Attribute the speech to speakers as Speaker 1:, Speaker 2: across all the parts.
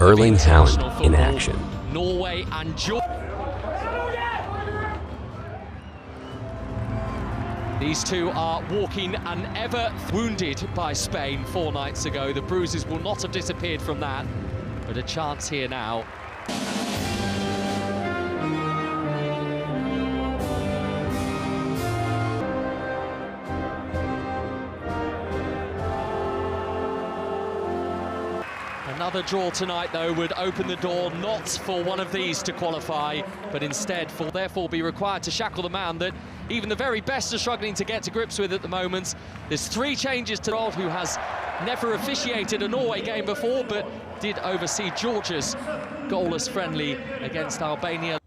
Speaker 1: Erling Haaland in action.
Speaker 2: Norway and These two are walking and ever wounded by Spain 4 nights ago. The bruises will not have disappeared from that, but a chance here now. Another draw tonight, though, would open the door not for one of these to qualify, but instead will therefore be required to shackle the man that even the very best are struggling to get to grips with at the moment. There's 3 changes to Rod, who has never officiated a Norway game before, but did oversee Georgia's goalless friendly against Albania.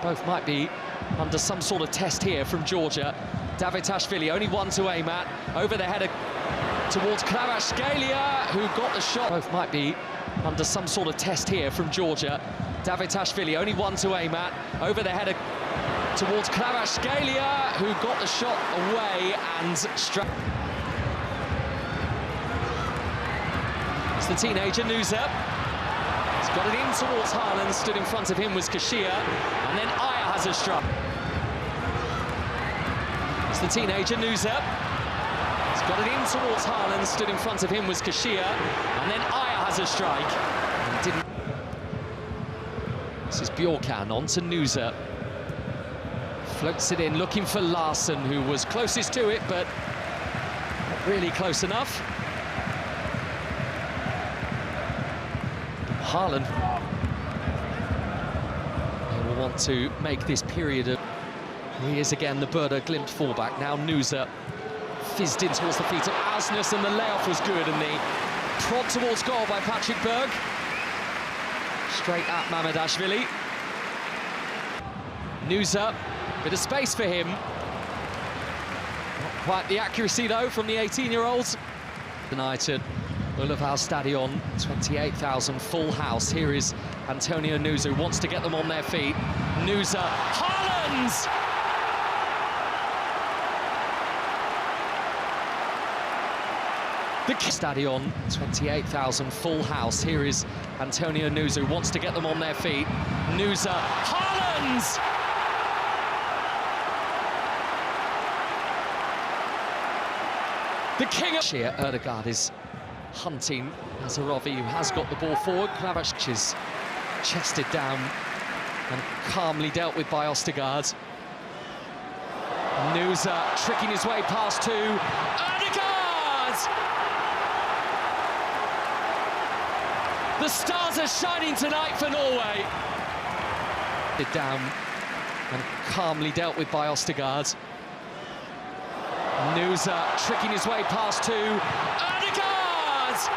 Speaker 2: Both might be under some sort of test here from Georgia. Davitashvili, only one to aim at, over the header towards Kvaratskhelia, who got the shot. Both might be under some sort of test here from Georgia. Davitashvili, only one to aim at, over the header towards Kvaratskhelia, who got the shot away and struck. It's the teenager, Nusa. He's got it in towards Halland, stood in front of him was Kashia, and then Aya has a strike. It's the teenager, Nusa. He's got it in towards Halland, stood in front of him was Kashia, and then Aya has a strike. And didn't. This is Bjorkan on to Nusa. Floats it in, looking for Larsen, who was closest to it, but not really close enough. Halland. They will want to make this period of... He is again the Burda Glimt fullback. Now Nusa fizzed in towards the feet of Asnes, and the layoff was good, and the prod towards goal by Patrick Berg. Straight at Mamardashvili. Nusa, bit of space for him. Not quite the accuracy though from the 18-year-olds. Tonight at Ulleval Stadion, 28,000 full house. Here is Antonio Nusa, who wants to get them on their feet. Nusa, Halland! The Stadion, 28,000 full house. Here is Antonio Nusa, who wants to get them on their feet. Nusa, Halland! The king of... Here, Erdegaard is hunting Azarovi, who has got the ball forward. Kvaratskhelia is chested down and calmly dealt with by Ostergaard. Nusa tricking his way past to Erdegaard! The stars are shining tonight for Norway. Down and calmly dealt with by Ostergaard. Nusa tricking his way past to Erdegaard!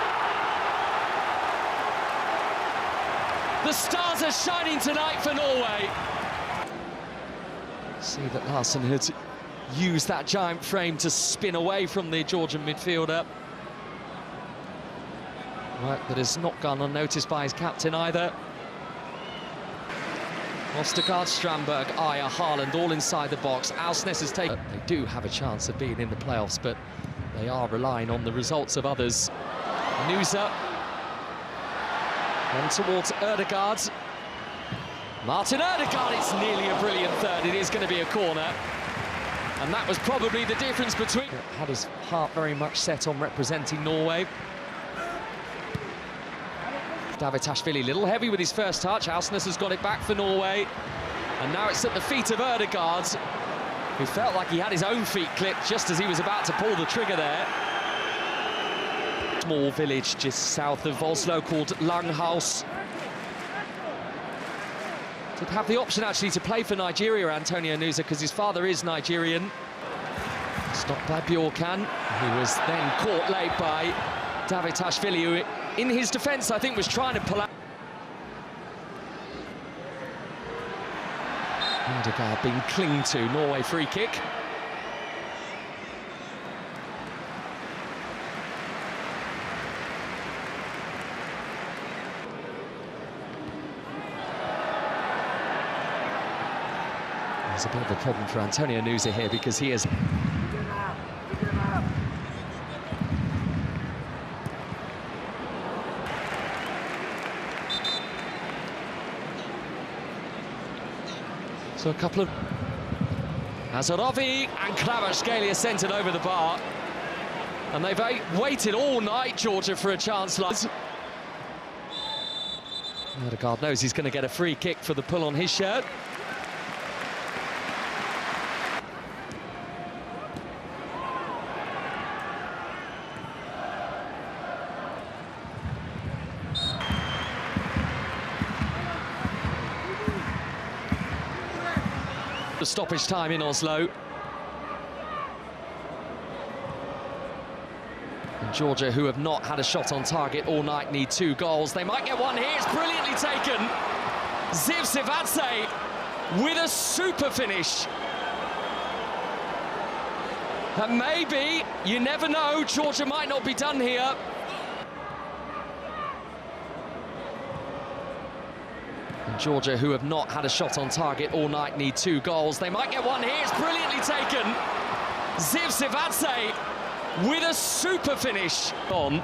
Speaker 2: The stars are shining tonight for Norway. See that Larsen had used that giant frame to spin away from the Georgian midfielder. Work that has not gone unnoticed by his captain either. Ostergaard, Strandberg, Aya, Haaland all inside the box. Asnes has taken... They do have a chance of being in the playoffs, but they are relying on the results of others. Nusa on towards Erdegaard. Martin Erdegaard, it's nearly a brilliant third. It is going to be a corner. And that was probably the difference between... Had his heart very much set on representing Norway. Davitashvili, a little heavy with his first touch. Asnes has got it back for Norway. And now it's at the feet of Erdegaard, who felt like he had his own feet clipped just as he was about to pull the trigger there. Small village just south of Oslo called Langhaus. Did have the option actually to play for Nigeria, Antonio Nusa, because his father is Nigerian. Stopped by Bjorkan, who was then caught late by Davitashvili, who in his defence I think was trying to pull out. Erdegaard being clinged to, Norway free kick. There's a bit of a problem for Antonio Nusa here because he is... So a couple of... Azarovi and Kvaratskhelia sent it over the bar. And they've waited all night, Georgia, for a chance like this. Odegaard knows he's going to get a free kick for the pull on his shirt. The stoppage time in Oslo. And Georgia, who have not had a shot on target all night, need 2 goals. They might get one here. It's brilliantly taken. Zivsivadze with a super finish. And maybe, you never know, Georgia might not be done here. And Georgia, who have not had a shot on target all night, need 2 goals. They might get one here. It's brilliantly taken. Zivsivadze with a super finish on.